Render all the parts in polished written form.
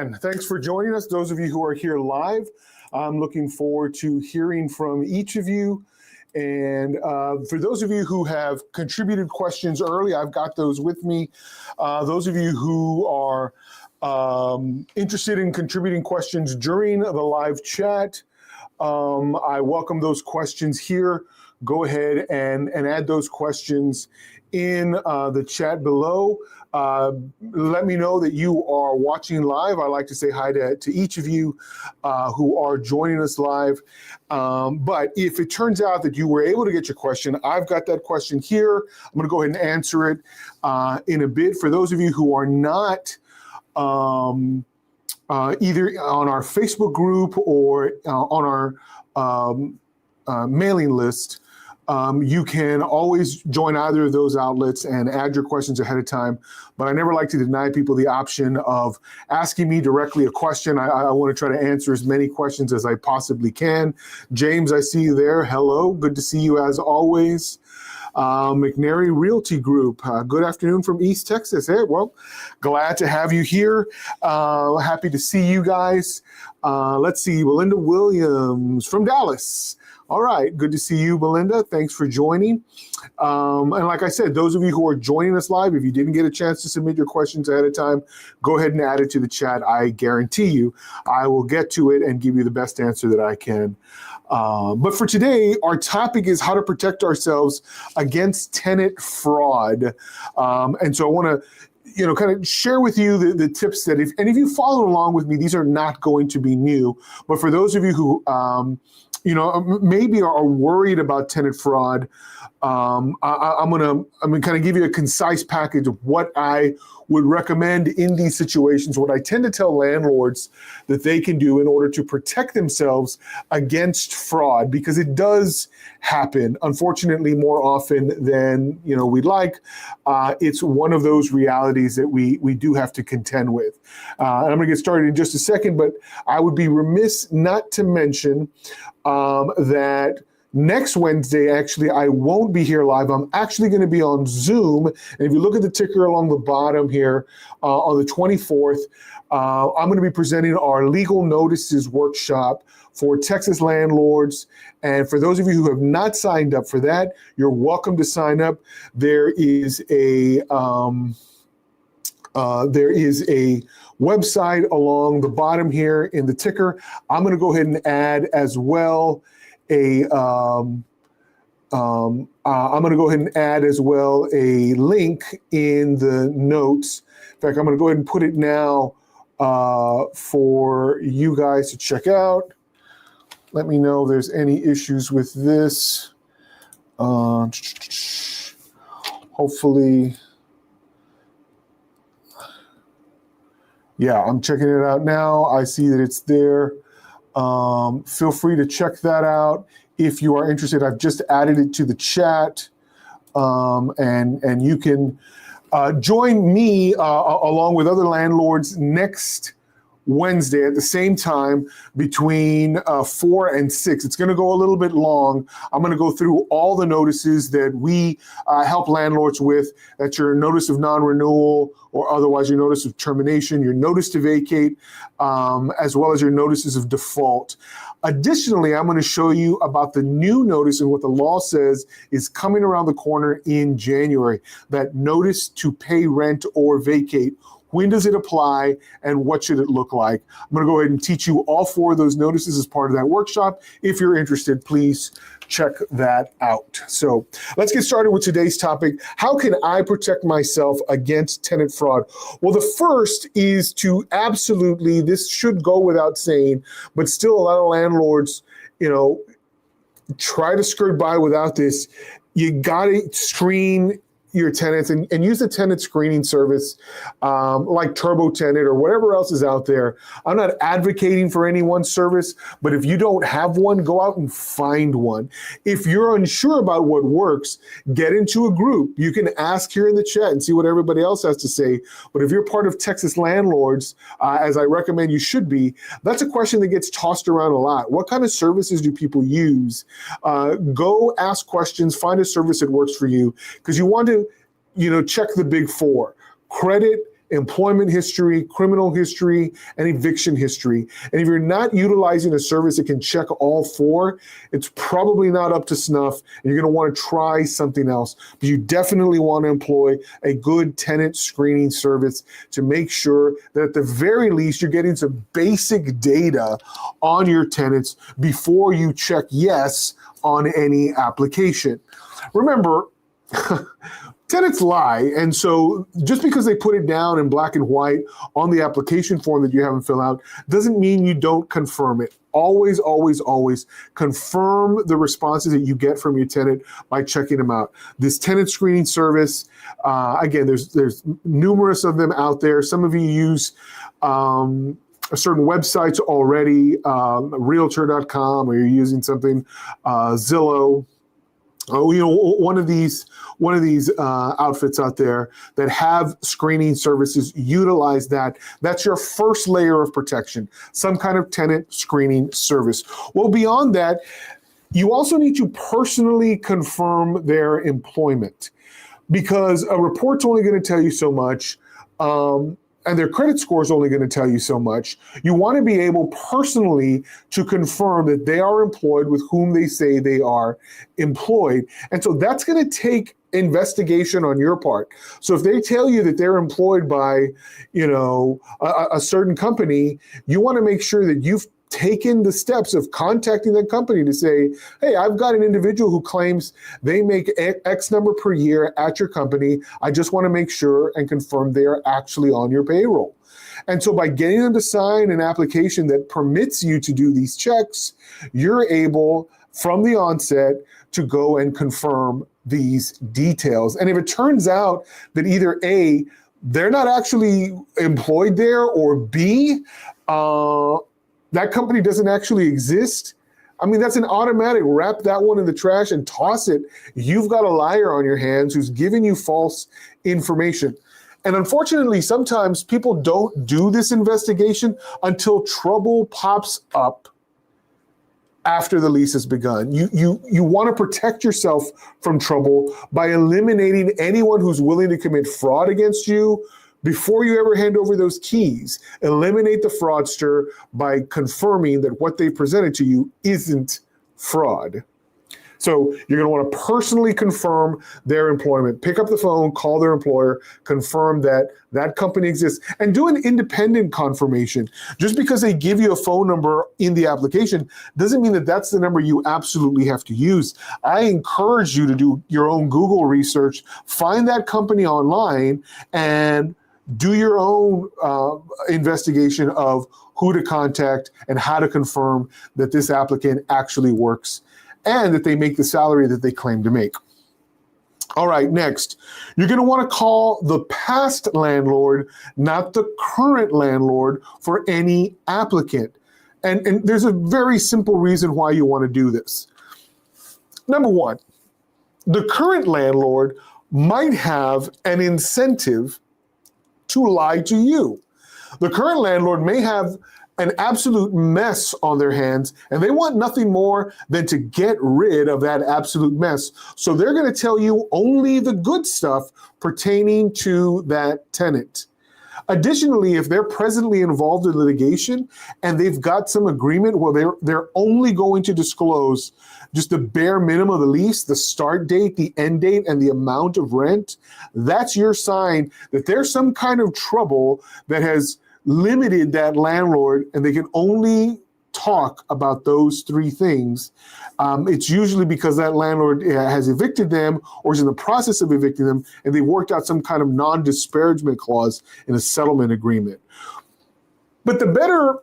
And thanks for joining us. Those of you who are here live, I'm looking forward to hearing from each of you. And for those of you who have contributed questions early, I've got those with me. Those of you who are interested in contributing questions during the live chat, I welcome those questions here. Go ahead and add those questions in the chat below. Let me know that you are watching live. I like to say hi to each of you who are joining us live. But if it turns out that you were able to get your question, I've got that question here. I'm going to go ahead and answer it in a bit. For those of you who are not either on our Facebook group or on our mailing list, you can always join either of those outlets and add your questions ahead of time. But I never like to deny people the option of asking me directly a question. I want to try to answer as many questions as I possibly can. James, I see you there. Hello. Good to see you as always. McNary Realty Group. Good afternoon from East Texas. Hey, well, glad to have you here. Happy to see you guys. Let's see, Belinda Williams from Dallas. All right, good to see you, Belinda. Thanks for joining. And like I said, those of you who are joining us live, if you didn't get a chance to submit your questions ahead of time, go ahead and add it to the chat. I guarantee you, I will get to it and give you the best answer that I can. But for today, our topic is how to protect ourselves against tenant fraud. And so I want to kind of share with you the tips that if you followed along with me, these are not going to be new. But for those of you who, maybe are worried about tenant fraud, I'm gonna kind of give you a concise package of what I would recommend in these situations, what I tend to tell landlords that they can do in order to protect themselves against fraud, because it does happen, unfortunately, more often than we'd like. It's one of those realities that we do have to contend with. And I'm gonna get started in just a second, but I would be remiss not to mention that next Wednesday, actually, I won't be here live. I'm actually going to be on Zoom. And if you look at the ticker along the bottom here, on the 24th, I'm going to be presenting our legal notices workshop for Texas landlords. And for those of you who have not signed up for that, you're welcome to sign up. There is a website along the bottom here in the ticker. I'm going to go ahead and add as well a link in the notes. In fact, I'm going to go ahead and put it now for you guys to check out. Let me know if there's any issues with this. Hopefully. Yeah, I'm checking it out now. I see that it's there. Feel free to check that out if you are interested. I've just added it to the chat, and you can join me along with other landlords next Wednesday at the same time between 4 and 6. It's going to go a little bit long. I'm going to go through all the notices that we help landlords with. That's your notice of non-renewal, or otherwise your notice of termination, your notice to vacate, as well as your notices of default. Additionally, I'm going to show you about the new notice and what the law says is coming around the corner in January, that notice to pay rent or vacate. When does it apply and what should it look like? I'm going to go ahead and teach you all 4 of those notices as part of that workshop. If you're interested, please check that out. So let's get started with today's topic. How can I protect myself against tenant fraud? Well, the first is to absolutely, this should go without saying, but still a lot of landlords, try to skirt by without this. You got to screen your tenants and use the tenant screening service like Turbo Tenant or whatever else is out there. I'm not advocating for any one service, but if you don't have one, go out and find one. If you're unsure about what works, get into a group. You can ask here in the chat and see what everybody else has to say. But if you're part of Texas Landlords, as I recommend you should be, that's a question that gets tossed around a lot. What kind of services do people use? Go ask questions, find a service that works for you, because you want to check the big 4: credit, employment history, criminal history, and eviction history. And if you're not utilizing a service that can check all four, it's probably not up to snuff, and you're going to want to try something else. But you definitely want to employ a good tenant screening service to make sure that at the very least you're getting some basic data on your tenants before you check yes on any application. Remember, tenants lie, and so just because they put it down in black and white on the application form that you haven't filled out doesn't mean you don't confirm it. Always, always, always confirm the responses that you get from your tenant by checking them out. This tenant screening service, again, there's numerous of them out there. Some of you use certain websites already, Realtor.com, or you're using something, Zillow. One of these outfits out there that have screening services, utilize that. That's your first layer of protection, some kind of tenant screening service. Well, beyond that, you also need to personally confirm their employment, because a report's only going to tell you so much. And their credit score is only going to tell you so much. You want to be able personally to confirm that they are employed with whom they say they are employed. And so that's going to take investigation on your part. So if they tell you that they're employed by, a certain company, you want to make sure that you've taken the steps of contacting that company to say, hey, I've got an individual who claims they make X number per year at your company. I just want to make sure and confirm they are actually on your payroll. And so by getting them to sign an application that permits you to do these checks, you're able from the onset to go and confirm these details. And if it turns out that either A, they're not actually employed there, or B, that company doesn't actually exist, I mean, that's an automatic wrap that one in the trash and toss it. You've got a liar on your hands who's giving you false information. And unfortunately, sometimes people don't do this investigation until trouble pops up after the lease has begun. You want to protect yourself from trouble by eliminating anyone who's willing to commit fraud against you before you ever hand over those keys. Eliminate the fraudster by confirming that what they presented to you isn't fraud. So you're going to want to personally confirm their employment. Pick up the phone, call their employer, confirm that that company exists, and do an independent confirmation. Just because they give you a phone number in the application doesn't mean that that's the number you absolutely have to use. I encourage you to do your own Google research, find that company online, and do your own investigation of who to contact and how to confirm that this applicant actually works and that they make the salary that they claim to make. All right, next, you're going to want to call the past landlord, not the current landlord, for any applicant. And there's a very simple reason why you want to do this. Number one, the current landlord might have an incentive to lie to you. The current landlord may have an absolute mess on their hands, and they want nothing more than to get rid of that absolute mess. So they're going to tell you only the good stuff pertaining to that tenant. Additionally, if they're presently involved in litigation and they've got some agreement where they're only going to disclose just the bare minimum of the lease, the start date, the end date, and the amount of rent, that's your sign that there's some kind of trouble that has limited that landlord, and they can only talk about those three things. It's usually because that landlord has evicted them or is in the process of evicting them, and they worked out some kind of non-disparagement clause in a settlement agreement. But the better,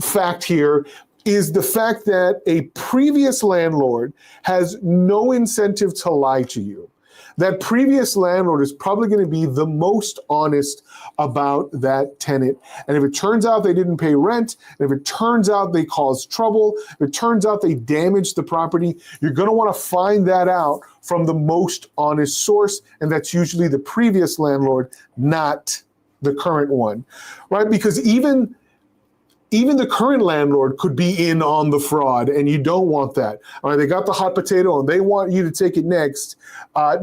fact here is the fact that a previous landlord has no incentive to lie to you. That previous landlord is probably going to be the most honest about that tenant. And if it turns out they didn't pay rent, and if it turns out they caused trouble, if it turns out they damaged the property, you're going to want to find that out from the most honest source, and that's usually the previous landlord, not the current one, right? Because even the current landlord could be in on the fraud, and you don't want that. All right, they got the hot potato and they want you to take it next.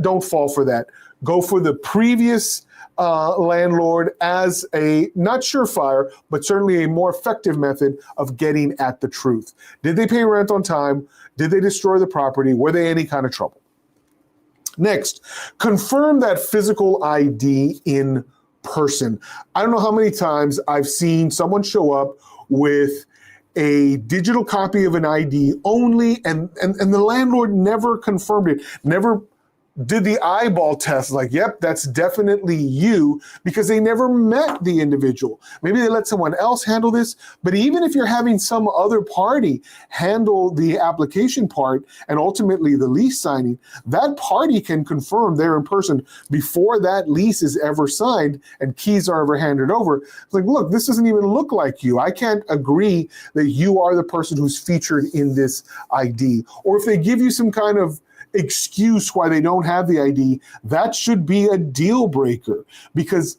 Don't fall for that. Go for the previous landlord as a not surefire, but certainly a more effective method of getting at the truth. Did they pay rent on time? Did they destroy the property? Were they any kind of trouble? Next, confirm that physical ID in person. I don't know how many times I've seen someone show up with a digital copy of an ID only, and the landlord never confirmed it, never did the eyeball test, like, yep, that's definitely you, because they never met the individual. Maybe they let someone else handle this, but even if you're having some other party handle the application part and ultimately the lease signing, that party can confirm they're in person before that lease is ever signed and keys are ever handed over. It's like, look, this doesn't even look like you. I can't agree that you are the person who's featured in this ID. Or if they give you some kind of excuse why they don't have the ID, that should be a deal breaker, because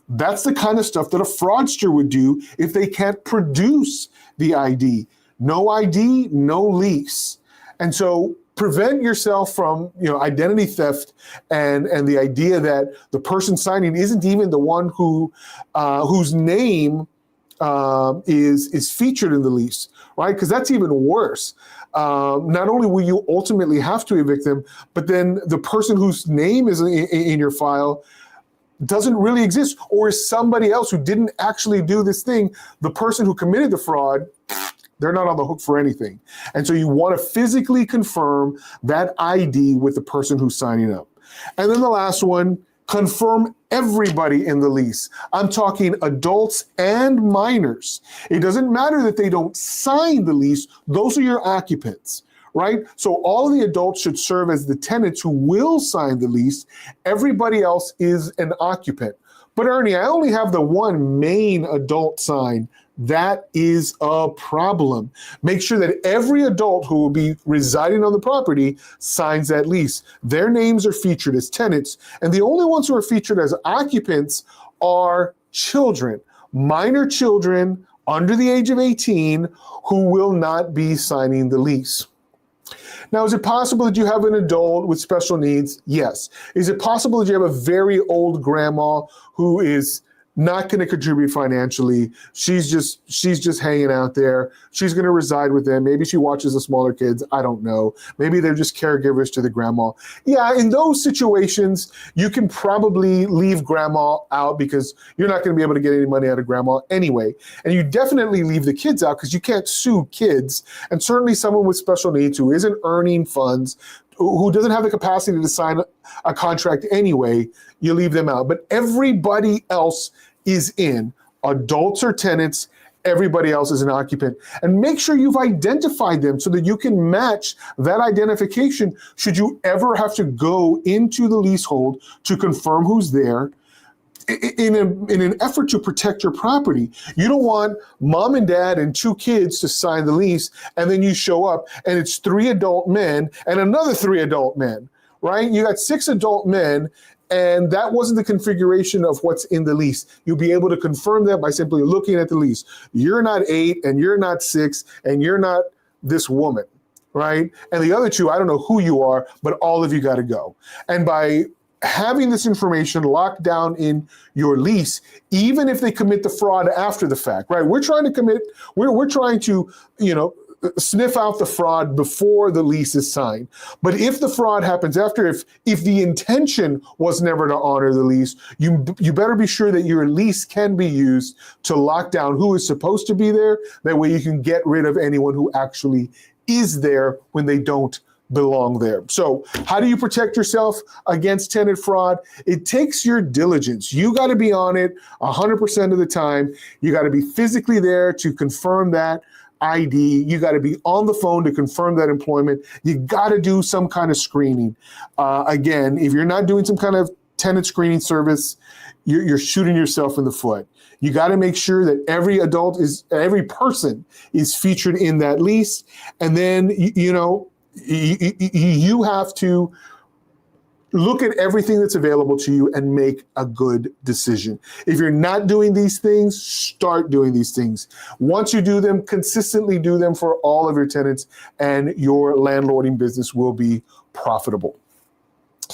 that's the kind of stuff that a fraudster would do if they can't produce the ID. No ID, no lease. And so prevent yourself from, identity theft and the idea that the person signing isn't even the one whose name is featured in the lease, right? Because that's even worse. Not only will you ultimately have to evict them, but then the person whose name is in your file doesn't really exist, or is somebody else who didn't actually do this thing. The person who committed the fraud, they're not on the hook for anything. And so you want to physically confirm that ID with the person who's signing up. And then the last one, confirm everybody in the lease. I'm talking adults and minors. It doesn't matter that they don't sign the lease. Those are your occupants, right? So all of the adults should serve as the tenants who will sign the lease. Everybody else is an occupant. But Ernie, I only have the one main adult sign. That is a problem. Make sure that every adult who will be residing on the property signs that lease. Their names are featured as tenants, and the only ones who are featured as occupants are children, minor children under the age of 18 who will not be signing the lease. Now, is it possible that you have an adult with special needs? Yes. Is it possible that you have a very old grandma who is not going to contribute financially? She's just hanging out there. She's going to reside with them. Maybe she watches the smaller kids. I don't know. Maybe they're just caregivers to the grandma. Yeah, in those situations, you can probably leave grandma out because you're not going to be able to get any money out of grandma anyway. And you definitely leave the kids out because you can't sue kids. And certainly someone with special needs who isn't earning funds, who doesn't have the capacity to sign a contract anyway, you leave them out. But everybody else is in. Adults are tenants. Everybody else is an occupant. And make sure you've identified them so that you can match that identification should you ever have to go into the leasehold to confirm who's there in an effort to protect your property. You don't want mom and dad and 2 kids to sign the lease, and then you show up and it's 3 adult men and another 3 adult men, right? You got 6 adult men, and that wasn't the configuration of what's in the lease. You'll be able to confirm that by simply looking at the lease. You're not 8 and you're not 6 and you're not this woman, right? And the other 2, I don't know who you are, but all of you got to go. And by having this information locked down in your lease, even if they commit the fraud after the fact, right? We're trying to sniff out the fraud before the lease is signed. But if the fraud happens after, if the intention was never to honor the lease, you better be sure that your lease can be used to lock down who is supposed to be there. That way you can get rid of anyone who actually is there when they don't belong there. So how do you protect yourself against tenant fraud? It takes your diligence. You got to be on it 100% of the time. You got to be physically there to confirm that ID. You got to be on the phone to confirm that employment. You got to do some kind of screening. Again, if you're not doing some kind of tenant screening service, you're shooting yourself in the foot. You got to make sure that every person is featured in that lease. And then, you have to look at everything that's available to you and make a good decision. If you're not doing these things, start doing these things. Once you do them, consistently do them for all of your tenants, and your landlording business will be profitable.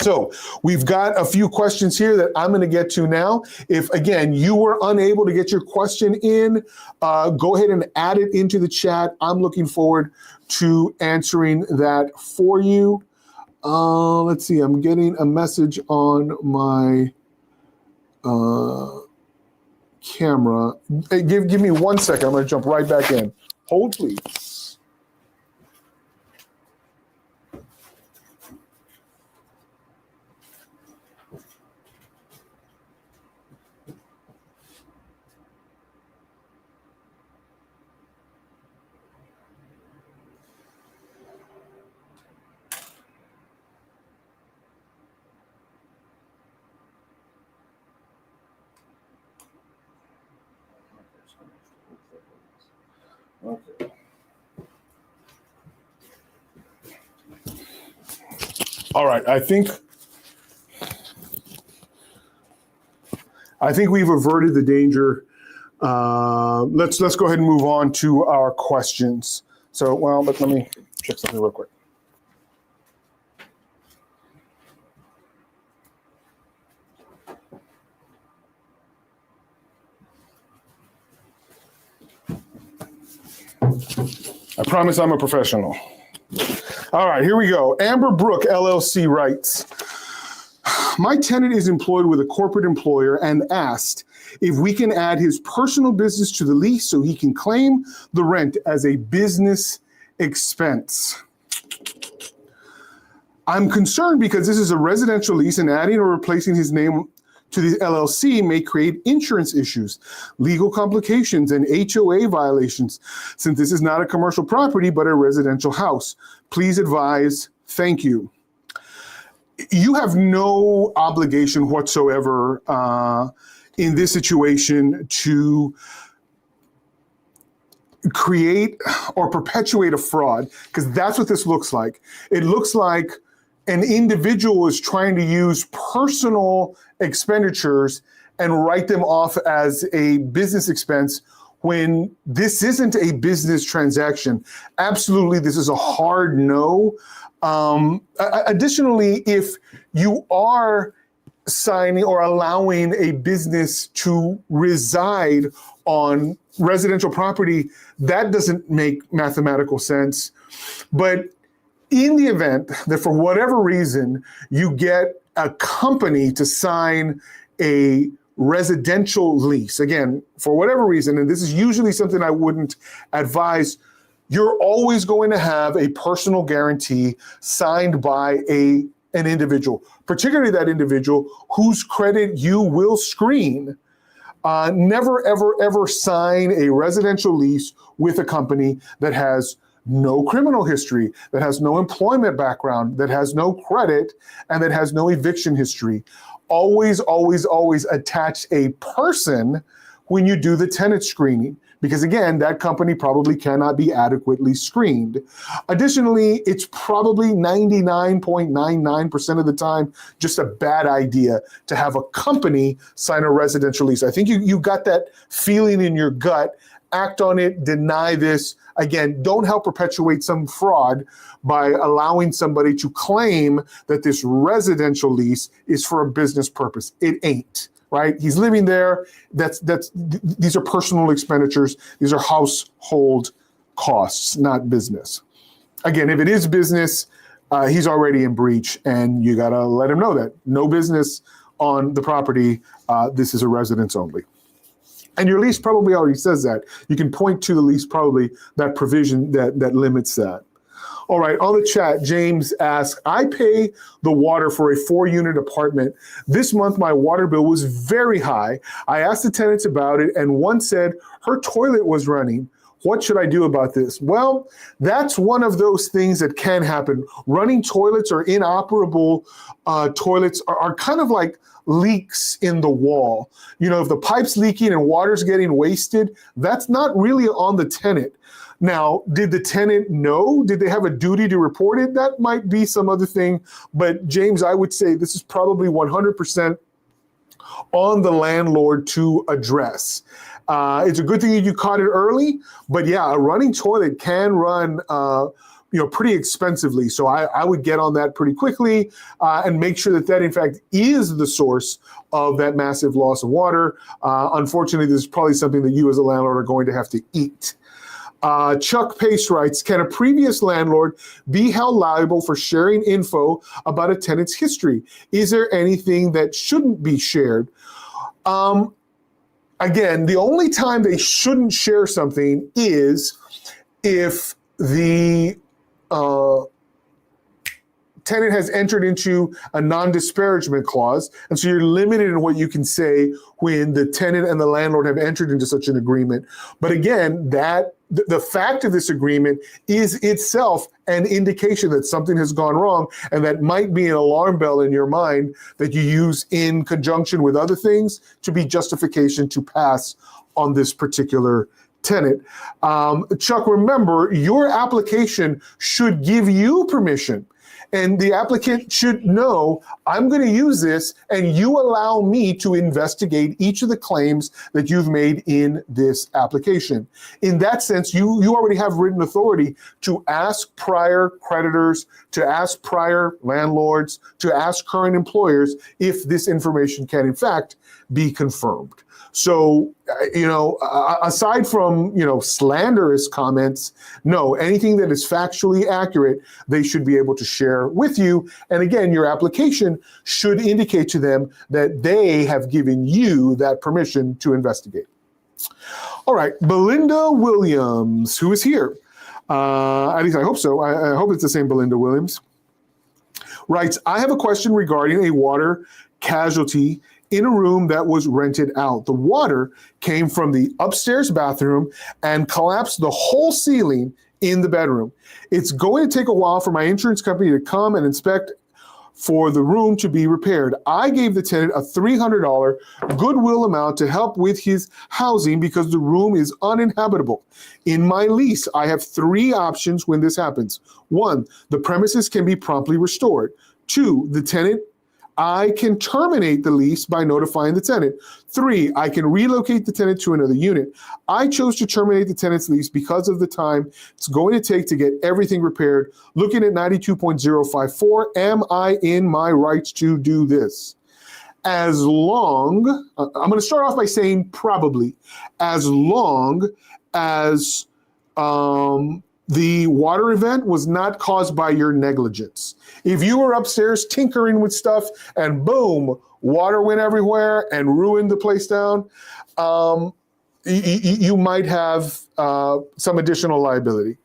So we've got a few questions here that I'm going to get to now. If, again, you were unable to get your question in, go ahead and add it into the chat. I'm looking forward to answering that for you. Let's see. I'm getting a message on my camera. Hey, give me 1 second. I'm going to jump right back in. Hold, please. Okay. All right. I think we've averted the danger. Let's go ahead and move on to our questions. So, well, but let me check something real quick. I promise I'm a professional. All right, here we go. Amber Brook, LLC writes, my tenant is employed with a corporate employer and asked if we can add his personal business to the lease so he can claim the rent as a business expense. I'm concerned because this is a residential lease and adding or replacing his name to the LLC may create insurance issues, legal complications, and HOA violations, since this is not a commercial property, but a residential house. Please advise. Thank you. You have no obligation whatsoever in this situation to create or perpetuate a fraud, because that's what this looks like. It looks like an individual is trying to use personal expenditures and write them off as a business expense when this isn't a business transaction. Absolutely, this is a hard no. Additionally, if you are signing or allowing a business to reside on residential property, that doesn't make mathematical sense. But in the event that for whatever reason you get a company to sign a residential lease, again, for whatever reason, and this is usually something I wouldn't advise, you're always going to have a personal guarantee signed by an individual, particularly that individual whose credit you will screen. Never, ever, ever sign a residential lease with a company that has no criminal history, that has no employment background, that has no credit, and that has no eviction history. Always, always, always attach a person when you do the tenant screening, because again, that company probably cannot be adequately screened. Additionally, it's probably 99.99% of the time just a bad idea to have a company sign a residential lease. I think you got that feeling in your gut. Act on it, deny this. Again, don't help perpetuate some fraud by allowing somebody to claim that this residential lease is for a business purpose. It ain't, right? He's living there. These are personal expenditures. These are household costs, not business. Again, if it is business, he's already in breach, and you gotta let him know that. No business on the property. This is a residence only. And your lease probably already says that. You can point to the lease, probably that provision that limits that. All right, on the chat, James asks, I pay the water for a 4-unit apartment. This month, my water bill was very high. I asked the tenants about it, and one said her toilet was running. What should I do about this? Well, that's one of those things that can happen. Running toilets or inoperable toilets are kind of like leaks in the wall. You know, if the pipe's leaking and water's getting wasted, that's not really on the tenant. Now, did the tenant know? Did they have a duty to report it? That might be some other thing. But James, I would say this is probably 100% on the landlord to address. It's a good thing that you caught it early, but yeah, a running toilet can run pretty expensively. So I would get on that pretty quickly and make sure that in fact is the source of that massive loss of water. Unfortunately, this is probably something that you as a landlord are going to have to eat. Chuck Pace writes, can a previous landlord be held liable for sharing info about a tenant's history? Is there anything that shouldn't be shared? Again, the only time they shouldn't share something is if the tenant has entered into a non-disparagement clause, and so you're limited in what you can say when the tenant and the landlord have entered into such an agreement. But again, the fact of this agreement is itself an indication that something has gone wrong, and that might be an alarm bell in your mind that you use in conjunction with other things to be justification to pass on this particular tenant. Chuck, remember, your application should give you permission. And the applicant should know, I'm going to use this, and you allow me to investigate each of the claims that you've made in this application. In that sense, you already have written authority to ask prior creditors, to ask prior landlords, to ask current employers if this information can, in fact, be confirmed. So, aside from, slanderous comments, no, anything that is factually accurate, they should be able to share with you. And again, your application should indicate to them that they have given you that permission to investigate. All right, Belinda Williams, who is here, at least I hope so. I hope it's the same Belinda Williams, writes, I have a question regarding a water casualty in a room that was rented out. The water came from the upstairs bathroom and collapsed the whole ceiling in the bedroom. It's going to take a while for my insurance company to come and inspect for the room to be repaired. I gave the tenant a $300 goodwill amount to help with his housing because the room is uninhabitable. In my lease, I have 3 options when this happens. 1, the premises can be promptly restored. 2, I can terminate the lease by notifying the tenant. 3, I can relocate the tenant to another unit. I chose to terminate the tenant's lease because of the time it's going to take to get everything repaired. Looking at 92.054, am I in my rights to do this? I'm going to start off by saying probably, as long as the water event was not caused by your negligence. If you were upstairs tinkering with stuff and boom, water went everywhere and ruined the place down, you might have some additional liability.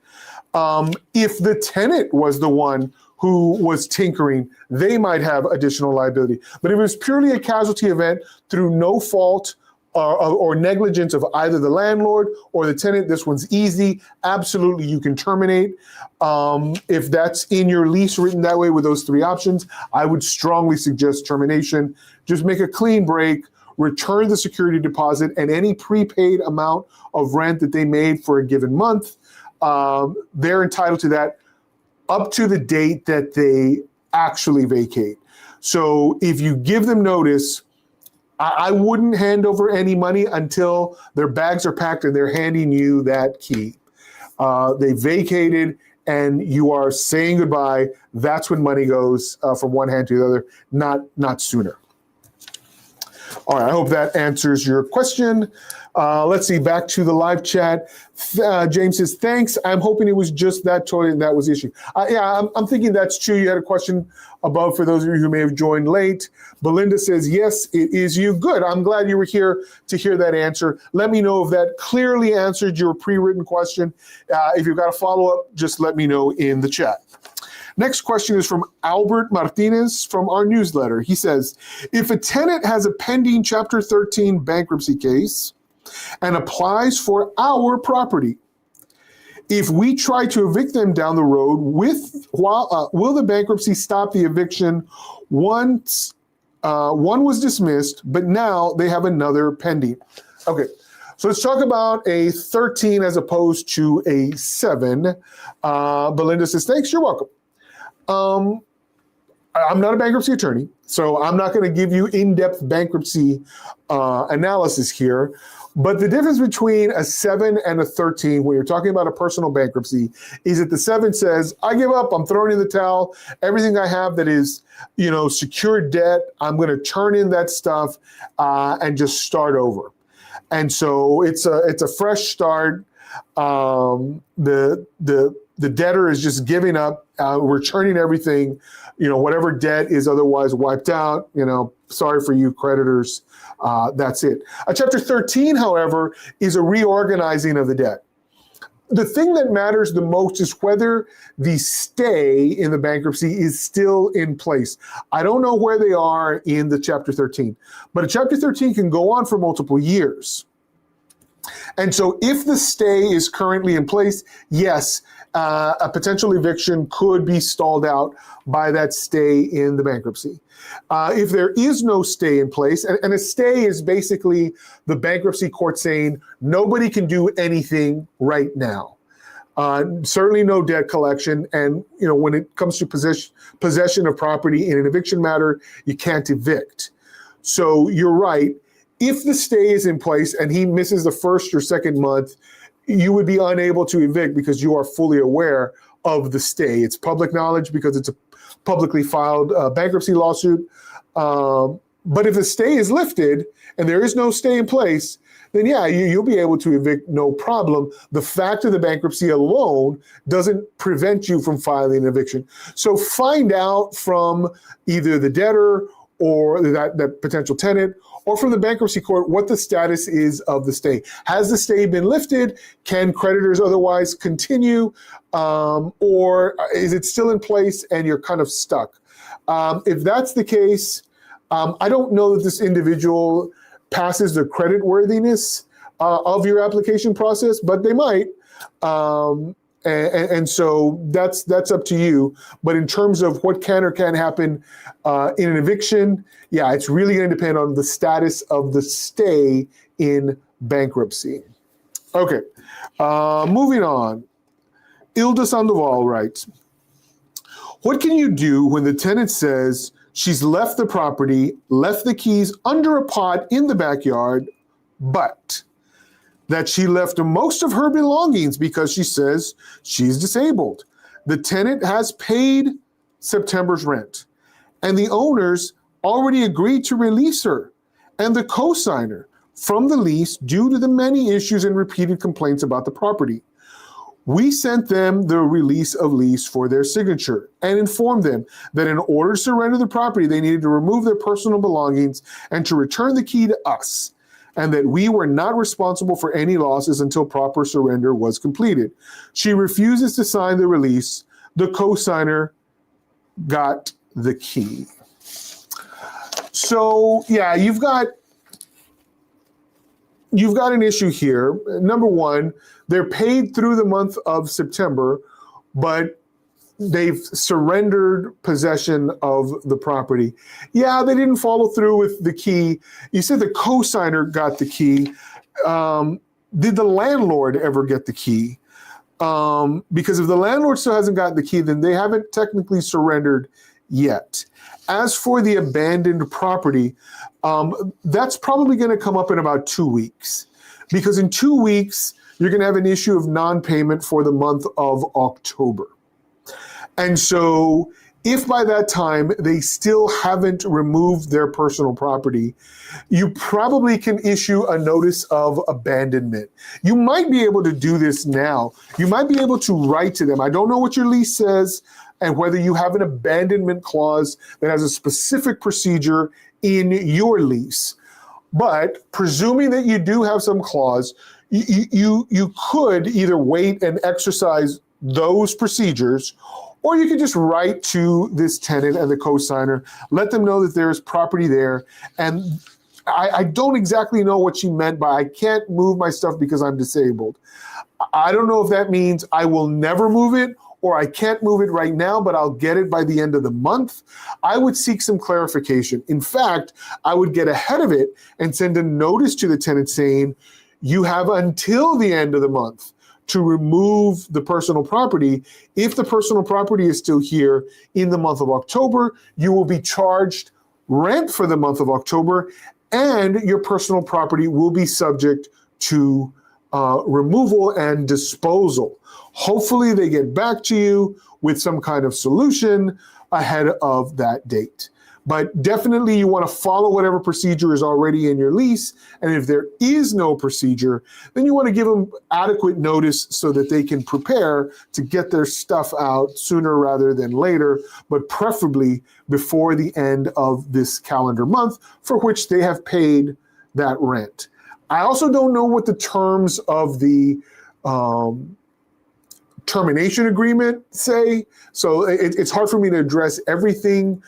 If the tenant was the one who was tinkering, they might have additional liability. But if it was purely a casualty event through no fault or negligence of either the landlord or the tenant, this one's easy. Absolutely, you can terminate. If that's in your lease written that way with those 3 options, I would strongly suggest termination. Just make a clean break, return the security deposit and any prepaid amount of rent that they made for a given month. They're entitled to that up to the date that they actually vacate. So if you give them notice, I wouldn't hand over any money until their bags are packed and they're handing you that key. They vacated and you are saying goodbye. That's when money goes from one hand to the other, not sooner. All right, I hope that answers your question. Let's see, back to the live chat. James says, thanks. I'm hoping it was just that toilet and that was the issue. I'm thinking that's true. You had a question above for those of you who may have joined late. Belinda says, yes, it is you. Good. I'm glad you were here to hear that answer. Let me know if that clearly answered your pre-written question. If you've got a follow-up, just let me know in the chat. Next question is from Albert Martinez from our newsletter. He says, if a tenant has a pending Chapter 13 bankruptcy case and applies for our property, if we try to evict them down the road, will the bankruptcy stop the eviction once one was dismissed, but now they have another pending? Okay. So let's talk about a 13 as opposed to a 7. Belinda says, thanks, you're welcome. I'm not a bankruptcy attorney, so I'm not going to give you in-depth bankruptcy analysis here. But the difference between a 7 and a 13, when you're talking about a personal bankruptcy, is that the 7 says, I give up, I'm throwing in the towel, everything I have that is, secured debt, I'm going to turn in that stuff and just start over. And so it's a fresh start. The debtor is just giving up, returning everything, whatever debt is otherwise wiped out, sorry for you creditors. That's it. Chapter 13, however, is a reorganizing of the debt. The thing that matters the most is whether the stay in the bankruptcy is still in place. I don't know where they are in the Chapter 13, but a Chapter 13 can go on for multiple years. And so if the stay is currently in place, yes, a potential eviction could be stalled out by that stay in the bankruptcy. If there is no stay in place, and a stay is basically the bankruptcy court saying nobody can do anything right now. Certainly no debt collection. And when it comes to possession of property in an eviction matter, you can't evict. So you're right. If the stay is in place and he misses the first or second month, you would be unable to evict because you are fully aware of the stay. It's public knowledge because it's a publicly filed bankruptcy lawsuit. But if the stay is lifted and there is no stay in place, then yeah, you'll be able to evict no problem. The fact of the bankruptcy alone doesn't prevent you from filing an eviction. So find out from either the debtor or that potential tenant, or from the bankruptcy court, what the status is of the stay. Has the stay been lifted? Can creditors otherwise continue? Or is it still in place and you're kind of stuck? If that's the case, I don't know that this individual passes the creditworthiness of your application process, but they might. And so that's up to you. But in terms of what can or can't happen in an eviction, yeah, it's really going to depend on the status of the stay in bankruptcy. Okay, moving on. Ilda Sandoval writes, what can you do when the tenant says she's left the property, left the keys under a pot in the backyard, but that she left most of her belongings because she says she's disabled? The tenant has paid September's rent, and the owners already agreed to release her and the co-signer from the lease due to the many issues and repeated complaints about the property. We sent them the release of lease for their signature and informed them that in order to surrender the property, they needed to remove their personal belongings and to return the key to us, and that we were not responsible for any losses until proper surrender was completed. She refuses to sign the release. The co-signer got the key. So yeah, you've got an issue here. Number one, they're paid through the month of September, but they've surrendered possession of the property. Yeah, they didn't follow through with the key. You said the co-signer got the key. Did the landlord ever get the key? Because if the landlord still hasn't gotten the key, then they haven't technically surrendered yet. As for the abandoned property, that's probably going to come up in about 2 weeks, because in 2 weeks, you're going to have an issue of non-payment for the month of October. And so if by that time they still haven't removed their personal property, you probably can issue a notice of abandonment. You might be able to do this now. You might be able to write to them. I don't know what your lease says and whether you have an abandonment clause that has a specific procedure in your lease. But presuming that you do have some clause, you could either wait and exercise those procedures, or you could just write to this tenant and the co-signer, let them know that there's property there. And I don't exactly know what she meant by I can't move my stuff because I'm disabled. I don't know if that means I will never move it or I can't move it right now, but I'll get it by the end of the month. I would seek some clarification. In fact, I would get ahead of it and send a notice to the tenant saying, you have until the end of the month to remove the personal property. If the personal property is still here in the month of October, you will be charged rent for the month of October, and your personal property will be subject to removal and disposal. Hopefully they get back to you with some kind of solution ahead of that date. But definitely you want to follow whatever procedure is already in your lease. And if there is no procedure, then you want to give them adequate notice so that they can prepare to get their stuff out sooner rather than later, but preferably before the end of this calendar month for which they have paid that rent. I also don't know what the terms of the termination agreement say, so it's hard for me to address everything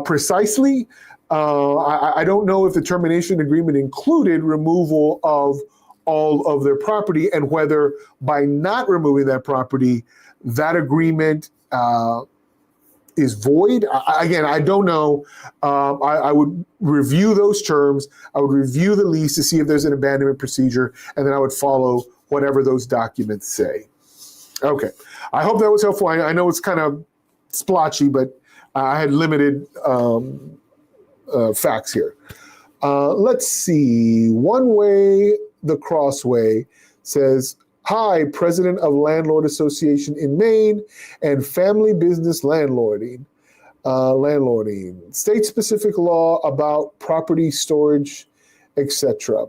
precisely. I don't know if the termination agreement included removal of all of their property, and whether by not removing that property, that agreement is void. Again, I don't know. I would review those terms. I would review the lease to see if there's an abandonment procedure, and then I would follow whatever those documents say. Okay, I hope that was helpful. I know it's kind of splotchy, but I had limited facts here. Let's see. One Way the Crossway says, "Hi, President of Landlord Association in Maine and Family Business Landlording. State-specific law about property storage, etc."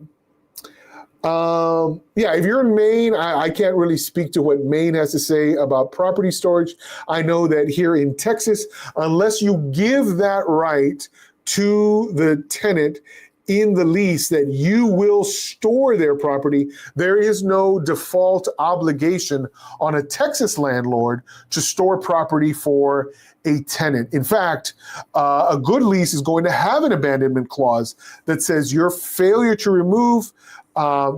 Yeah, if you're in Maine, I can't really speak to what Maine has to say about property storage. I know that here in Texas, unless you give that right to the tenant in the lease that you will store their property, there is no default obligation on a Texas landlord to store property for a tenant. In fact, a good lease is going to have an abandonment clause that says your failure to remove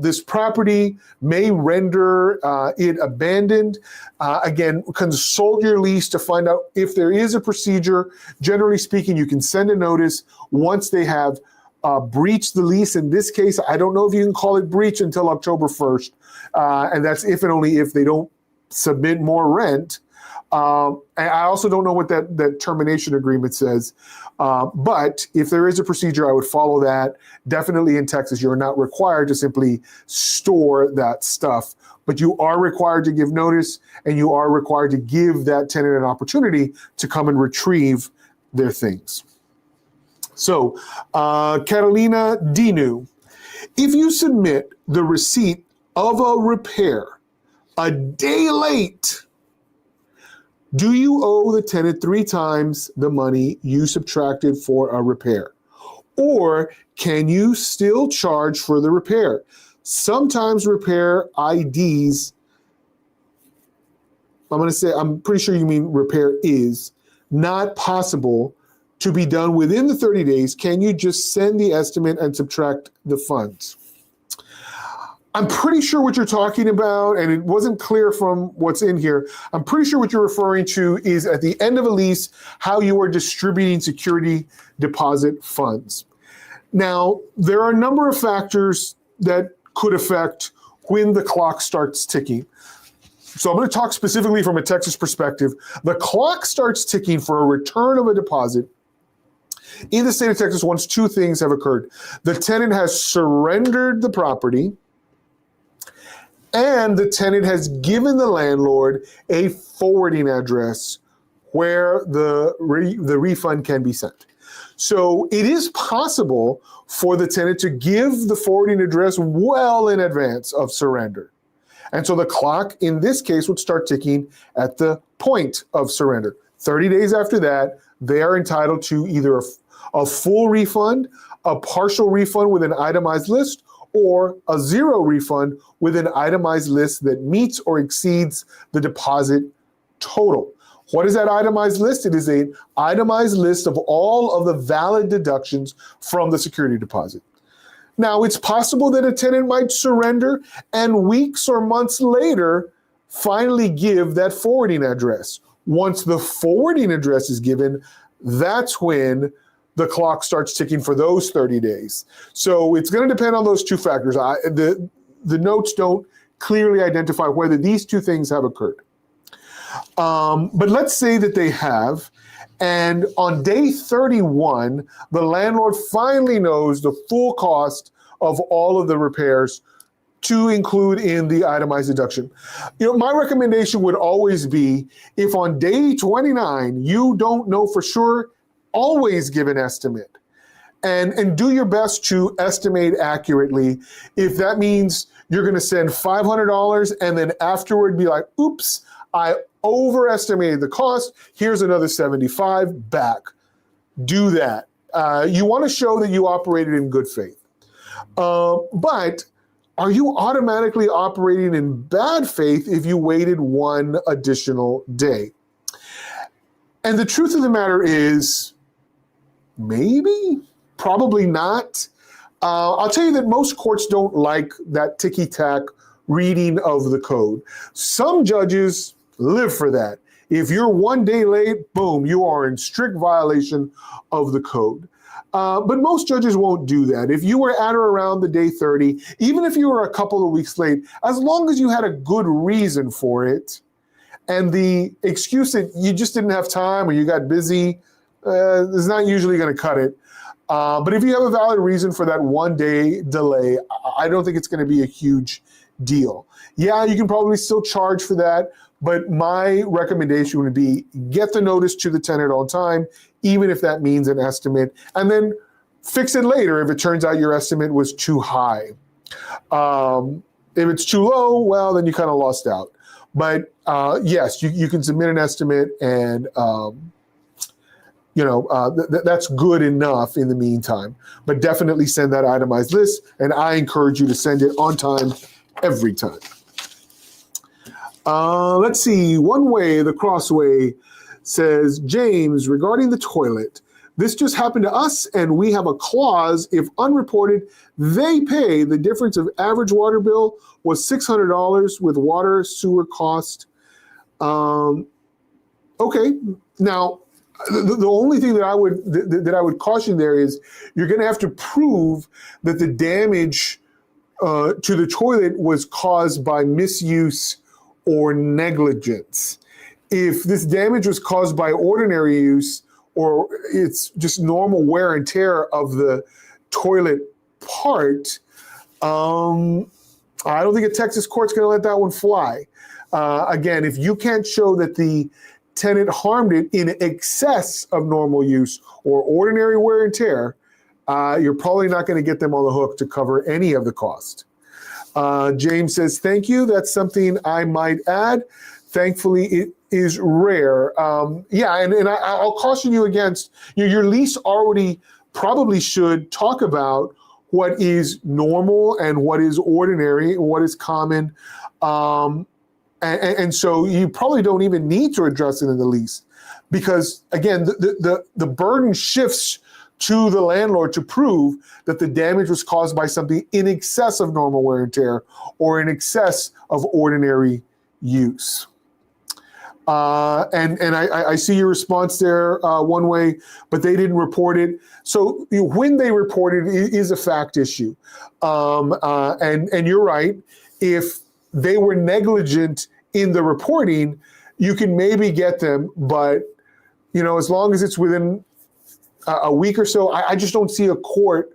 this property may render it abandoned. Again, consult your lease to find out if there is a procedure. Generally speaking, you can send a notice once they have breached the lease. In this case, I don't know if you can call it breach until October 1st. And that's if and only if they don't submit more rent. And I also don't know what that termination agreement says. But if there is a procedure, I would follow that. Definitely in Texas, you're not required to simply store that stuff, but you are required to give notice, and you are required to give that tenant an opportunity to come and retrieve their things. So, Catalina Dinu, if you submit the receipt of a repair a day late, do you owe the tenant 3 times the money you subtracted for a repair? Or can you still charge for the repair? Sometimes repair IDs, I'm pretty sure you mean repair is not possible to be done within the 30 days. Can you just send the estimate and subtract the funds? I'm pretty sure what you're talking about, and it wasn't clear from what's in here, I'm pretty sure what you're referring to is at the end of a lease, how you are distributing security deposit funds. Now, there are a number of factors that could affect when the clock starts ticking. So I'm going to talk specifically from a Texas perspective. The clock starts ticking for a return of a deposit in the state of Texas once 2 things have occurred. The tenant has surrendered the property, and the tenant has given the landlord a forwarding address where the refund can be sent. So it is possible for the tenant to give the forwarding address well in advance of surrender. And so the clock in this case would start ticking at the point of surrender. 30 days after that, they are entitled to either a full refund, a partial refund with an itemized list, or a 0 refund with an itemized list that meets or exceeds the deposit total. What is that itemized list? It is an itemized list of all of the valid deductions from the security deposit. Now, it's possible that a tenant might surrender and weeks or months later finally give that forwarding address. Once the forwarding address is given, that's when the clock starts ticking for those 30 days. So it's going to depend on those 2 factors. The notes don't clearly identify whether these two things have occurred. But let's say that they have, and on day 31, the landlord finally knows the full cost of all of the repairs to include in the itemized deduction. My recommendation would always be, if on day 29 you don't know for sure, always give an estimate. And do your best to estimate accurately. If that means you're going to send $500 and then afterward be like, oops, I overestimated the cost, here's another $75 back. Do that. You want to show that you operated in good faith. But are you automatically operating in bad faith if you waited one additional day? And the truth of the matter is, maybe, probably not. I'll tell you that most courts don't like that ticky-tack reading of the code. Some judges live for that. If you're one day late, boom, you are in strict violation of the code. But most judges won't do that. If you were at or around the day 30, even if you were a couple of weeks late, as long as you had a good reason for it, and the excuse that you just didn't have time or you got busy is not usually going to cut it. But if you have a valid reason for that 1 day delay, I don't think it's going to be a huge deal. Yeah, you can probably still charge for that, but my recommendation would be get the notice to the tenant on time, even if that means an estimate, and then fix it later if it turns out your estimate was too high. If it's too low, well, then you kind of lost out. But yes, you can submit an estimate, and that's good enough in the meantime. But definitely send that itemized list, and I encourage you to send it on time every time. Let's see. One Way, the Crossway, says, James, regarding the toilet, this just happened to us, and we have a clause. If unreported, they pay. The difference of average water bill was $600 with water sewer cost. Okay. Now, the only thing that I would caution there is you're going to have to prove that the damage to the toilet was caused by misuse or negligence. If this damage was caused by ordinary use, or it's just normal wear and tear of the toilet part, I don't think a Texas court's going to let that one fly. Again, if you can't show that the tenant harmed it in excess of normal use or ordinary wear and tear, you're probably not going to get them on the hook to cover any of the cost. James says, thank you. That's something I might add. Thankfully, it is rare. And I'll caution you against, your lease already probably should talk about what is normal and what is ordinary and what is common. And so you probably don't even need to address it in the lease, because again, the burden shifts to the landlord to prove that the damage was caused by something in excess of normal wear and tear or in excess of ordinary use. And I see your response there, One Way, but they didn't report it. So when they report it is a fact issue. And you're right. If they were negligent in the reporting, you can maybe get them, but as long as it's within a week or so, I just don't see a court,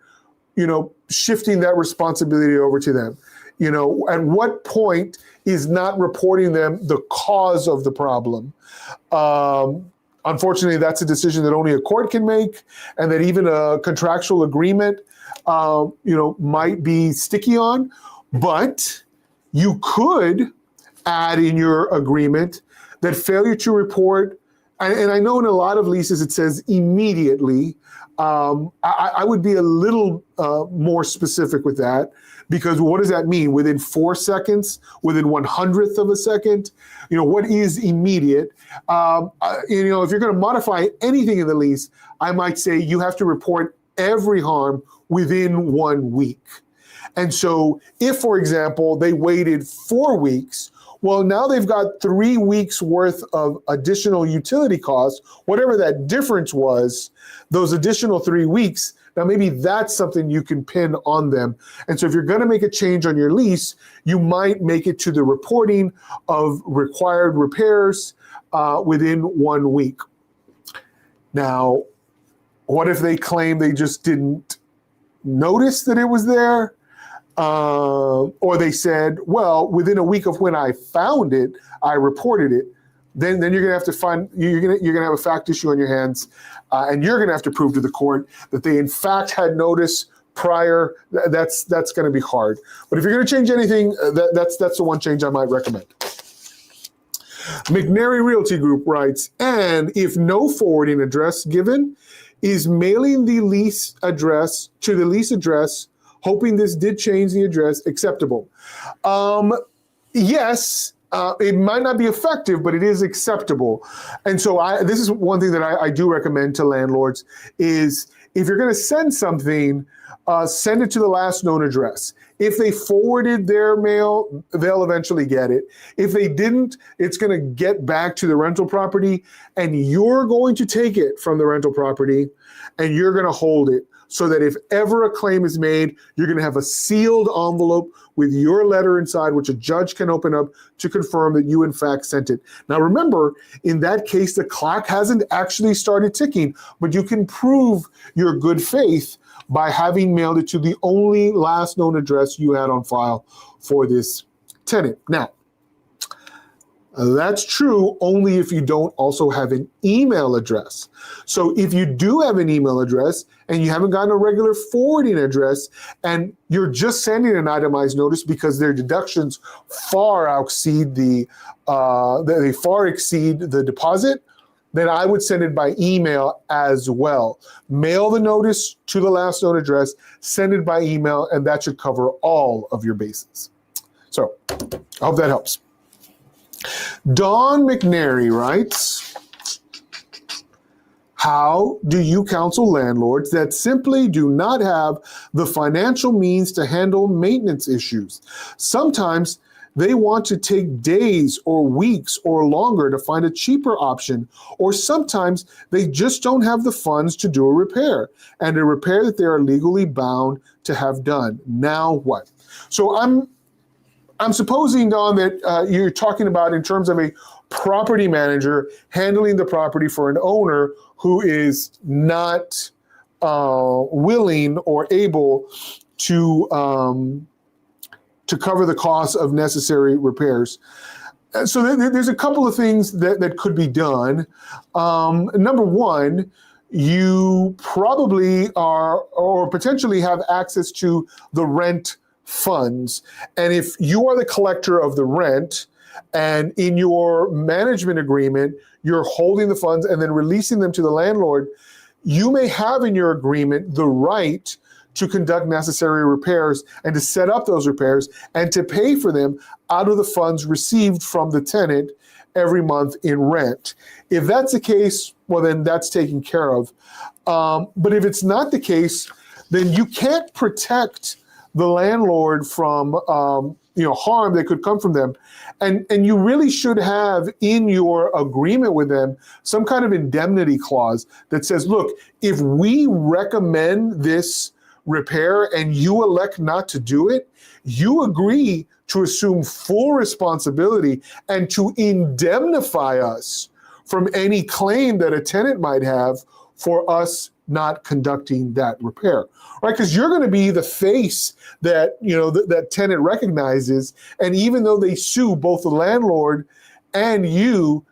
shifting that responsibility over to them. At what point is not reporting them the cause of the problem? Unfortunately, that's a decision that only a court can make, and that even a contractual agreement, might be sticky on. But you could add in your agreement that failure to report, and I know in a lot of leases it says immediately. I would be a little more specific with that, because what does that mean? Within 4 seconds, within 1/100th of a second? What is immediate? If you're going to modify anything in the lease, I might say you have to report every harm within 1 week. And so if, for example, they waited 4 weeks, well, now they've got 3 weeks worth of additional utility costs, whatever that difference was. Those additional 3 weeks Now, maybe that's something you can pin on them. And so if you're going to make a change on your lease, you might make it to the reporting of required repairs within 1 week. Now, what if they claim they just didn't notice that it was there? Or they said, well, within a week of when I found it, I reported it. Then you're gonna have to you're gonna have a fact issue on your hands, and you're gonna have to prove to the court that they in fact had notice prior. That's gonna be hard. But if you're gonna change anything, that's the one change I might recommend. McNary Realty Group writes, and if no forwarding address given, is mailing the lease address to the lease address, hoping this did change the address, acceptable? Yes, it might not be effective, but it is acceptable. And so this is one thing that I do recommend to landlords is if you're going to send something, send it to the last known address. If they forwarded their mail, they'll eventually get it. If they didn't, it's going to get back to the rental property, and you're going to take it from the rental property, and you're going to hold it so that if ever a claim is made, you're going to have a sealed envelope with your letter inside, which a judge can open up to confirm that you in fact sent it. Now remember, in that case, the clock hasn't actually started ticking, but you can prove your good faith by having mailed it to the only last known address you had on file for this tenant. Now, that's true only if you don't also have an email address. So if you do have an email address and you haven't gotten a regular forwarding address and you're just sending an itemized notice because their deductions far exceed the deposit, then I would send it by email as well. Mail the notice to the last known address, send it by email, and that should cover all of your bases. So I hope that helps. Dawn McNary writes, how do you counsel landlords that simply do not have the financial means to handle maintenance issues? Sometimes they want to take days or weeks or longer to find a cheaper option, or sometimes they just don't have the funds to do a repair, and a repair that they are legally bound to have done. Now what? So I'm supposing, Don, that you're talking about in terms of a property manager handling the property for an owner who is not willing or able to cover the cost of necessary repairs. So there's a couple of things that could be done. Number one, you probably are or potentially have access to the rent funds. And if you are the collector of the rent and in your management agreement, you're holding the funds and then releasing them to the landlord, you may have in your agreement the right to conduct necessary repairs and to set up those repairs and to pay for them out of the funds received from the tenant every month in rent. If that's the case, well, then that's taken care of. But if it's not the case, then you can't protect the landlord from harm that could come from them. And you really should have in your agreement with them some kind of indemnity clause that says, look, if we recommend this repair and you elect not to do it, you agree to assume full responsibility and to indemnify us from any claim that a tenant might have for us not conducting that repair, right? Because you're going to be the face that, that tenant recognizes. And even though they sue both the landlord and you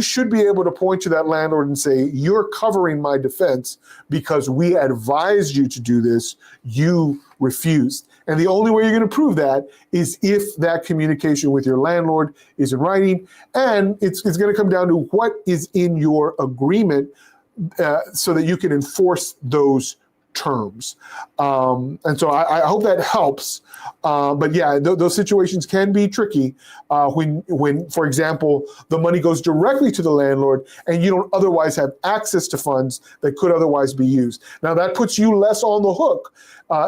should be able to point to that landlord and say, you're covering my defense because we advised you to do this, you refused. And the only way you're going to prove that is if that communication with your landlord is in writing, and it's going to come down to what is in your agreement so that you can enforce those terms. And so I hope that helps. But yeah, those situations can be tricky when, for example, the money goes directly to the landlord and you don't otherwise have access to funds that could otherwise be used. Now that puts you less on the hook,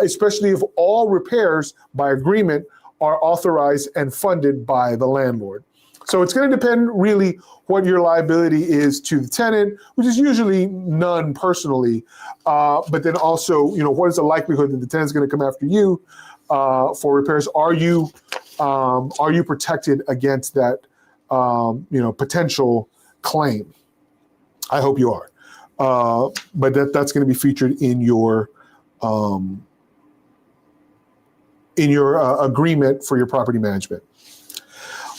especially if all repairs by agreement are authorized and funded by the landlord. So it's going to depend really what your liability is to the tenant, which is usually none personally, but then also, what is the likelihood that the tenant's going to come after you for repairs? Are you protected against that, potential claim? I hope you are, but that's going to be featured in your agreement for your property management.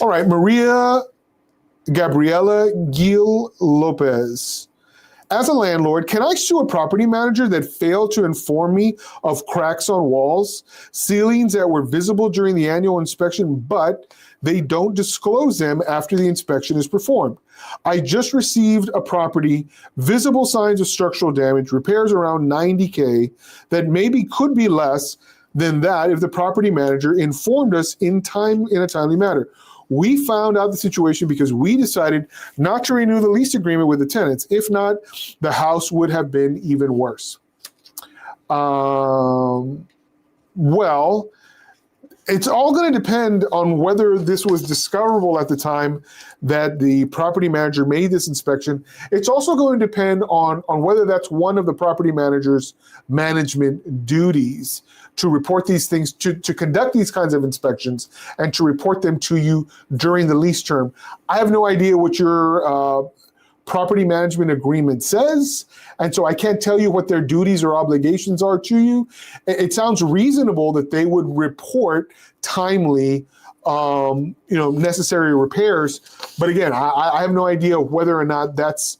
All right, Maria Gabriela Gil Lopez. As a landlord, can I sue a property manager that failed to inform me of cracks on walls, ceilings that were visible during the annual inspection, but they don't disclose them after the inspection is performed? I just received a property, visible signs of structural damage, repairs around $90K that maybe could be less than that if the property manager informed us in a timely manner. We found out the situation because we decided not to renew the lease agreement with the tenants. If not, the house would have been even worse. Well, it's all going to depend on whether this was discoverable at the time that the property manager made this inspection. It's also going to depend on whether that's one of the property manager's management duties to report these things, to conduct these kinds of inspections and to report them to you during the lease term. I have no idea what your property management agreement says, and so I can't tell you what their duties or obligations are to you. It sounds reasonable that they would report timely, necessary repairs, but again, I have no idea whether or not that's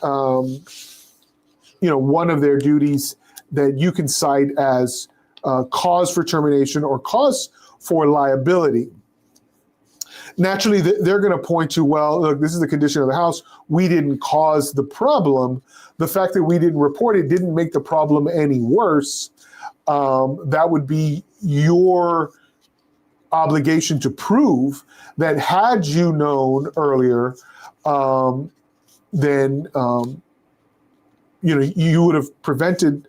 one of their duties that you can cite as cause for termination or cause for liability. Naturally, they're going to point to, well, look, this is the condition of the house. We didn't cause the problem. The fact that we didn't report it didn't make the problem any worse. That would be your obligation to prove that had you known earlier, then you would have prevented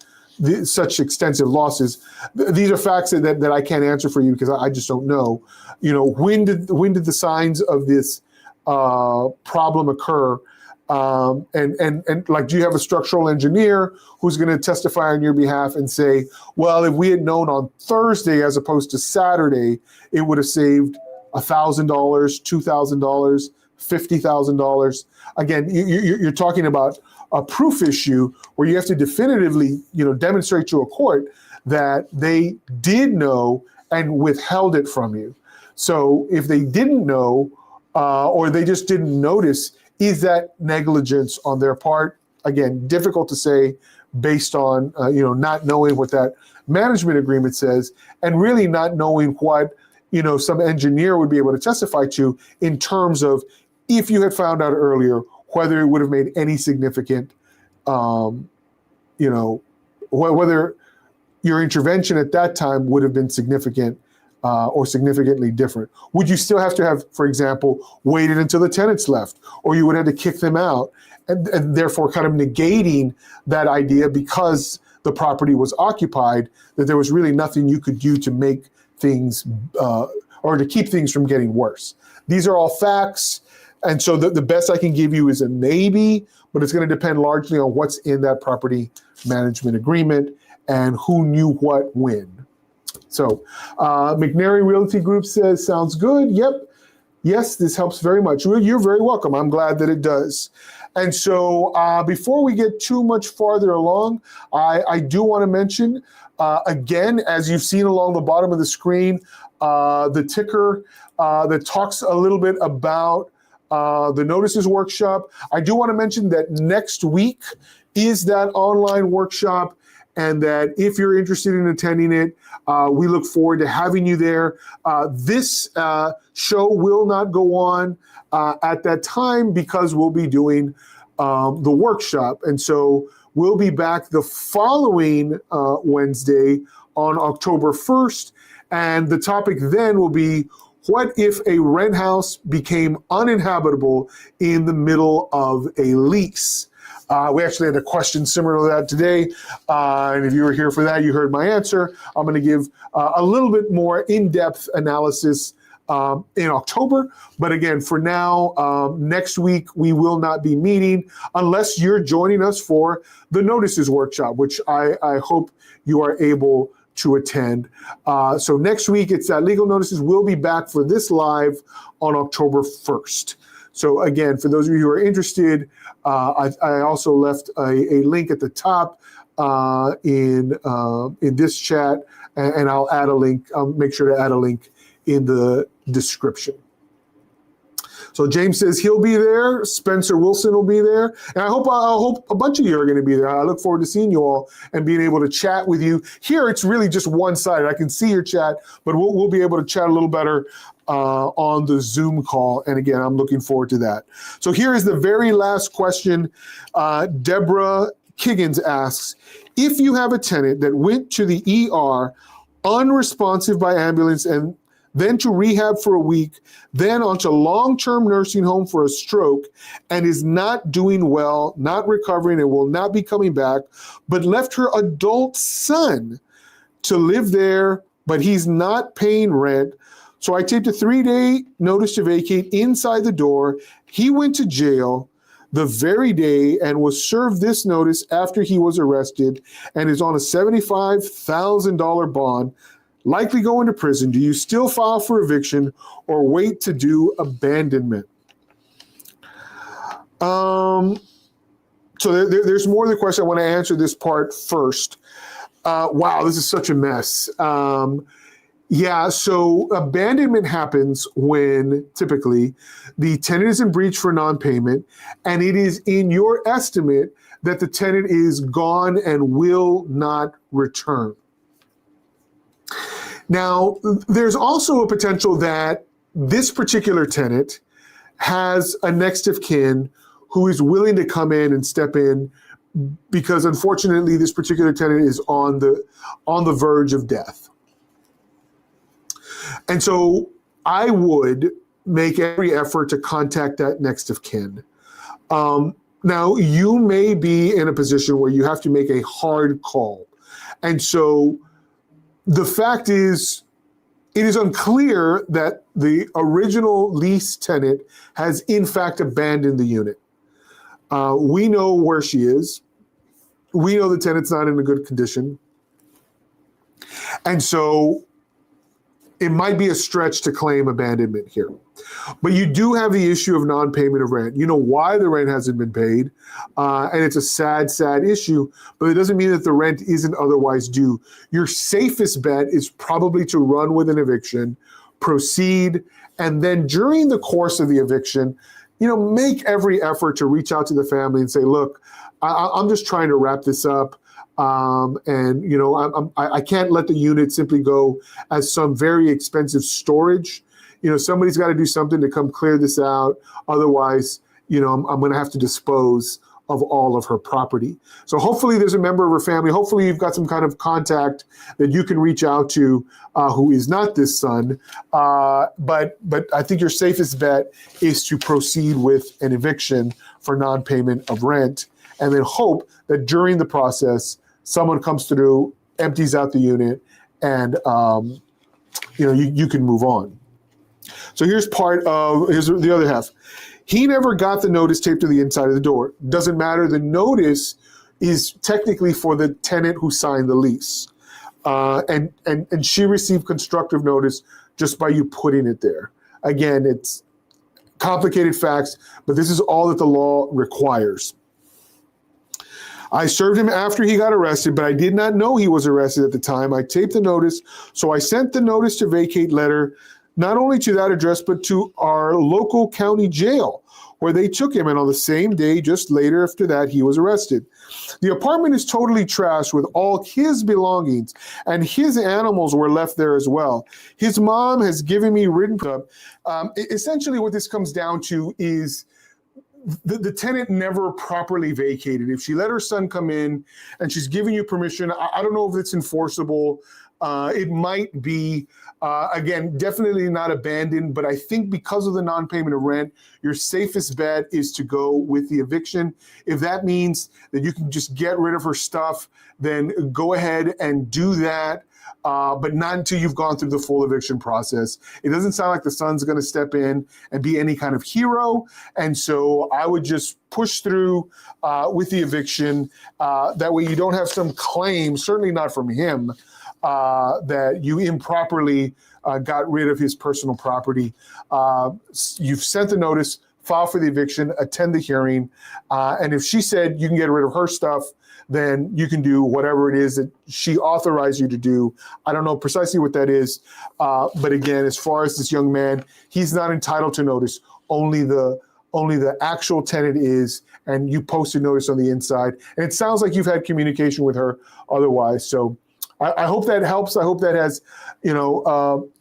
such extensive losses. These are facts that I can't answer for you because I just don't know. When did the signs of this problem occur? And like, do you have a structural engineer who's going to testify on your behalf and say, well, if we had known on Thursday as opposed to Saturday, it would have saved $1,000, $2,000, $50,000. Again, you're talking about a proof issue where you have to definitively, demonstrate to a court that they did know and withheld it from you. So if they didn't know or they just didn't notice, is that negligence on their part? Again, difficult to say based on, not knowing what that management agreement says and really not knowing what, some engineer would be able to testify to in terms of if you had found out earlier, whether it would have made any significant, whether your intervention at that time would have been significant or significantly different. Would you still have to have, for example, waited until the tenants left, or you would have to kick them out, and therefore kind of negating that idea because the property was occupied, that there was really nothing you could do to make things or to keep things from getting worse. These are all facts. And so the best I can give you is a maybe, but it's going to depend largely on what's in that property management agreement and who knew what when. So McNary Realty Group says, sounds good. Yep. Yes, this helps very much. You're very welcome. I'm glad that it does. And so before we get too much farther along, I do want to mention, again, as you've seen along the bottom of the screen, the ticker that talks a little bit about the notices workshop. I do want to mention that next week is that online workshop, and that if you're interested in attending it, we look forward to having you there. This show will not go on at that time because we'll be doing the workshop. And so we'll be back the following Wednesday on October 1st. And the topic then will be, what if a rent house became uninhabitable in the middle of a lease? We actually had a question similar to that today. And if you were here for that, you heard my answer. I'm going to give a little bit more in-depth analysis in October. But again, for now, next week we will not be meeting unless you're joining us for the notices workshop, which I hope you are able to attend. So next week it's legal notices. We'll be back for this live on October 1st. So again, for those of you who are interested, I also left a link at the top in this chat, and I'll add a link. I'll make sure to add a link in the description. So James says he'll be there. Spencer Wilson will be there, and I hope a bunch of you are going to be there. I look forward to seeing you all and being able to chat with you. Here, it's really just one-sided. I can see your chat, but we'll be able to chat a little better on the Zoom call. And again, I'm looking forward to that. So here is the very last question. Deborah Kiggins asks, if you have a tenant that went to the ER unresponsive by ambulance and then to rehab for a week, then onto long-term nursing home for a stroke, and is not doing well, not recovering, and will not be coming back, but left her adult son to live there, but he's not paying rent. So I taped a 3-day notice to vacate inside the door. He went to jail the very day and was served this notice after he was arrested and is on a $75,000 bond, likely going to prison. Do you still file for eviction or wait to do abandonment? So there's more to the question. I want to answer this part first. Wow, this is such a mess. Yeah, so abandonment happens when typically the tenant is in breach for non-payment, and it is in your estimate that the tenant is gone and will not return. Now, there's also a potential that this particular tenant has a next of kin who is willing to come in and step in, because unfortunately this particular tenant is on the verge of death. And so I would make every effort to contact that next of kin. Now, you may be in a position where you have to make a hard call. And so the fact is, it is unclear that the original lease tenant has in fact abandoned the unit. We know where she is. We know the tenant's not in a good condition. And so it might be a stretch to claim abandonment here. But you do have the issue of non-payment of rent. You know why the rent hasn't been paid, and it's a sad, sad issue, but it doesn't mean that the rent isn't otherwise due. Your safest bet is probably to run with an eviction, proceed, and then during the course of the eviction, make every effort to reach out to the family and say, look, I'm just trying to wrap this up. I can't let the unit simply go as some very expensive storage. Somebody's got to do something to come clear this out. Otherwise, I'm going to have to dispose of all of her property. So hopefully there's a member of her family. Hopefully you've got some kind of contact that you can reach out to who is not this son. But I think your safest bet is to proceed with an eviction for non-payment of rent, and then hope that during the process, someone comes through, empties out the unit, and you can move on. So here's the other half. He never got the notice taped to the inside of the door. Doesn't matter. The notice is technically for the tenant who signed the lease. And she received constructive notice just by you putting it there. Again, it's complicated facts, but this is all that the law requires. I served him after he got arrested, but I did not know he was arrested at the time. I taped the notice, so I sent the notice to vacate letter, not only to that address, but to our local county jail, where they took him, and on the same day, just later after that, he was arrested. The apartment is totally trashed with all his belongings, and his animals were left there as well. His mom has given me written up. Essentially, what this comes down to is the tenant never properly vacated. If she let her son come in and she's giving you permission, I don't know if it's enforceable. It might be, again, definitely not abandoned, but I think because of the non-payment of rent, your safest bet is to go with the eviction. If that means that you can just get rid of her stuff, then go ahead and do that. But not until you've gone through the full eviction process. It doesn't sound like the son's going to step in and be any kind of hero. And so I would just push through with the eviction. That way you don't have some claim, certainly not from him, that you improperly got rid of his personal property. You've sent the notice, file for the eviction, attend the hearing. And if she said you can get rid of her stuff, then you can do whatever it is that she authorized you to do. I don't know precisely what that is. But again, as far as this young man, he's not entitled to notice. Only the actual tenant is, and you posted notice on the inside. And it sounds like you've had communication with her otherwise. So I hope that helps. I hope that has,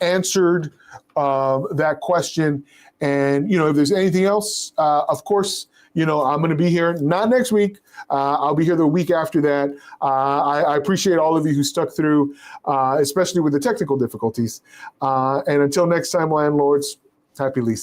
answered that question. And, if there's anything else, of course, I'm going to be here, not next week. I'll be here the week after that. I appreciate all of you who stuck through, especially with the technical difficulties. And until next time, landlords, happy leasing.